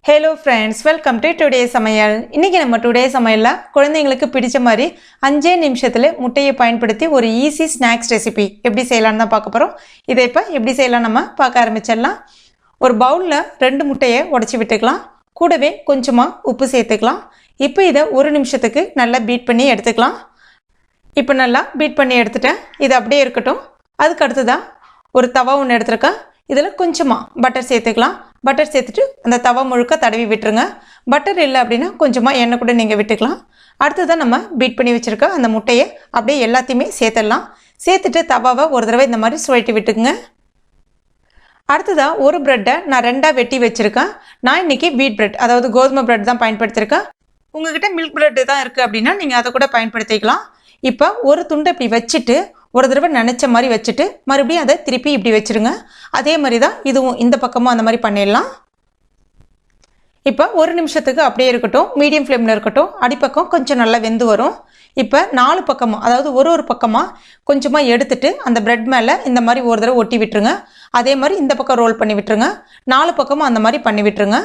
Hello friends, welcome to today's Samayal. இன்னைக்கு நம்ம today சமையல்ல குழந்தைகளுக்கு பிடிச்ச மாதிரி 5 நிமிஷத்துல முட்டையை பயன்படுத்தி ஒரு ஈஸி ஸ்நாக்ஸ் ரெசிபி எப்படி செய்யலாம்னு தான் பார்க்க போறோம். இதை இப்ப எப்படி செய்யலாம் நம்ம பார்க்க ஆரம்பிச்சிடலாம். ஒரு பவுல்ல 2 முட்டையை உடைச்சி விட்டுக்கலாம். கூடவே கொஞ்சமா உப்பு சேர்த்துக்கலாம். இப்போ இத 1 நிமிஷத்துக்கு நல்லா பீட் பண்ணி எடுத்துக்கலாம். இப்போ நல்லா பீட் பண்ணி எடுத்துட்டேன். இது அப்படியே இருக்கட்டும். அதுக்கு அடுத்ததா ஒரு தவா ஒன்று எடுத்துருக்கேன். இதில் கொஞ்சமாக பட்டர் சேர்த்துக்கலாம். பட்டர் சேர்த்துட்டு அந்த தவா முழுக்க தடவி விட்டுருங்க. பட்டர் இல்லை அப்படின்னா கொஞ்சமாக எண்ணெய் கூட நீங்கள் விட்டுக்கலாம். அடுத்ததான் நம்ம பீட் பண்ணி வச்சுருக்க அந்த முட்டையை அப்படியே எல்லாத்தையுமே சேர்த்துடலாம். சேர்த்துட்டு தவாவை ஒரு தடவை இந்த மாதிரி சுழட்டி விட்டுக்குங்க. அடுத்ததாக ஒரு ப்ரெட்டை நான் 2ஆக வெட்டி வச்சுருக்கேன். நான் இன்றைக்கி வீட் ப்ரெட் அதாவது கோதுமை ப்ரெட் தான் பயன்படுத்தியிருக்கேன். உங்கள்கிட்ட மில்க் ப்ரெட்டு தான் இருக்குது அப்படின்னா நீங்கள் அதை கூட பயன்படுத்திக்கலாம். இப்போ ஒரு துண்டை இப்படி வச்சுட்டு ஒரு தடவை நினச்ச மாதிரி வச்சுட்டு மறுபடியும் அதை திருப்பி இப்படி வச்சுருங்க. அதே மாதிரி தான் இதுவும் இந்த பக்கமும் அந்த மாதிரி பண்ணிடலாம். இப்போ 1 நிமிஷத்துக்கு அப்படியே இருக்கட்டும், மீடியம் ஃப்ளேமில் இருக்கட்டும். அடிப்பக்கம் கொஞ்சம் நல்லா வெந்து வரும். இப்போ 4 பக்கமும் அதாவது ஒரு பக்கமாக கொஞ்சமாக எடுத்துட்டு அந்த ப்ரெட் மேலே இந்த மாதிரி ஒரு தடவை ஒட்டி விட்டுருங்க. அதே மாதிரி இந்த பக்கம் ரோல் பண்ணி விட்டுருங்க. 4 பக்கமும் அந்த மாதிரி பண்ணி விட்டுருங்க.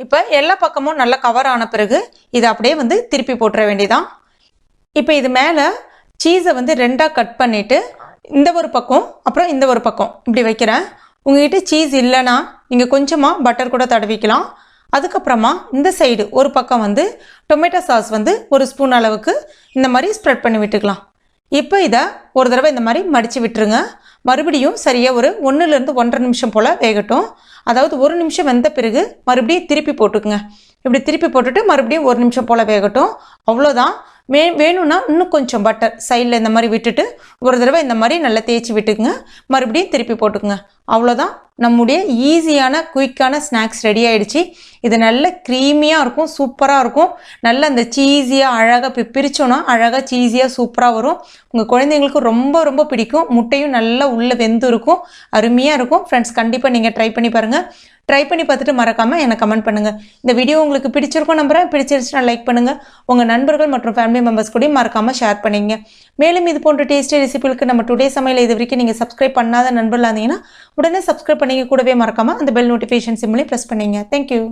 இப்போ எல்லா பக்கமும் நல்லா கவர் ஆன பிறகு இதை அப்படியே திருப்பி போட்டுற வேண்டியதான். இப்போ இது மேலே சீஸை 2ஆக கட் பண்ணிவிட்டு இந்த ஒரு பக்கம் அப்புறம் இந்த ஒரு பக்கம் இப்படி வைக்கிறேன். உங்கள்கிட்ட சீஸ் இல்லைன்னா நீங்கள் கொஞ்சமாக பட்டர் கூட தடவிக்கலாம். அதுக்கப்புறமா இந்த சைடு ஒரு பக்கம் டொமேட்டோ சாஸ் ஒரு ஸ்பூன் அளவுக்கு இந்த மாதிரி ஸ்ப்ரெட் பண்ணி விட்டுக்கலாம். இப்போ இதை ஒரு தடவை இந்த மாதிரி மடித்து விட்டுருங்க. மறுபடியும் சரியாக ஒரு 1லேருந்து 1.5 நிமிஷம் போல் வேகட்டும். அதாவது 1 நிமிஷம் வெந்த பிறகு மறுபடியும் திருப்பி போட்டுக்குங்க. இப்படி திருப்பி போட்டுட்டு மறுபடியும் 1 நிமிஷம் போல் வேகட்டும். அவ்வளோதான். வேணும்னா இன்னும் கொஞ்சம் பட்டர் சைடில் இந்த மாதிரி விட்டுட்டு ஒரு தடவை இந்த மாதிரி நல்லா தேய்ச்சி விட்டுக்குங்க. மறுபடியும் திருப்பி போட்டுக்குங்க. அவ்வளோதான், நம்முடைய ஈஸியான குயிக்கான ஸ்நாக்ஸ் ரெடி ஆகிடுச்சு. இது நல்ல க்ரீமியாக இருக்கும், சூப்பராக இருக்கும். நல்ல அந்த சீஸியாக அழகாக பிரித்தோன்னா அழகாக சீஸியாக சூப்பராக வரும். உங்கள் குழந்தைங்களுக்கு ரொம்ப ரொம்ப பிடிக்கும். முட்டையும் நல்லா உள்ளே வெந்து இருக்கும், அருமையாக இருக்கும். ஃப்ரெண்ட்ஸ், கண்டிப்பாக நீங்கள் ட்ரை பண்ணி பாருங்கள். ட்ரை பண்ணி பார்த்துட்டு மறக்காமல் எனக்கு கமெண்ட் பண்ணுங்கள். இந்த வீடியோ உங்களுக்கு பிடிச்சிருக்கும் நம்புறேன். பிடிச்சிருச்சுன்னா லைக் பண்ணுங்கள். உங்கள் நண்பர்கள் மற்றும் ஃபேமிலி மெம்பர்ஸ் கூட மறக்காமல் ஷேர் பண்ணிங்க. மேலும் இது போன்ற டேஸ்டி ரெசிபிகளுக்கு நம்ம டுடே சமையல் இது வரைக்கும் நீங்கள் சப்ஸ்கிரைப் பண்ணாத நண்பர்களாக இருந்தீங்கன்னா உடனே சப்ஸ்கிரைப் பண்ணிங்க. கூடவே மறக்காமல் அந்த பெல் நோட்டிஃபிகேஷன் சிம்லையும் ப்ரெஸ் பண்ணிங்க. தேங்க்யூ.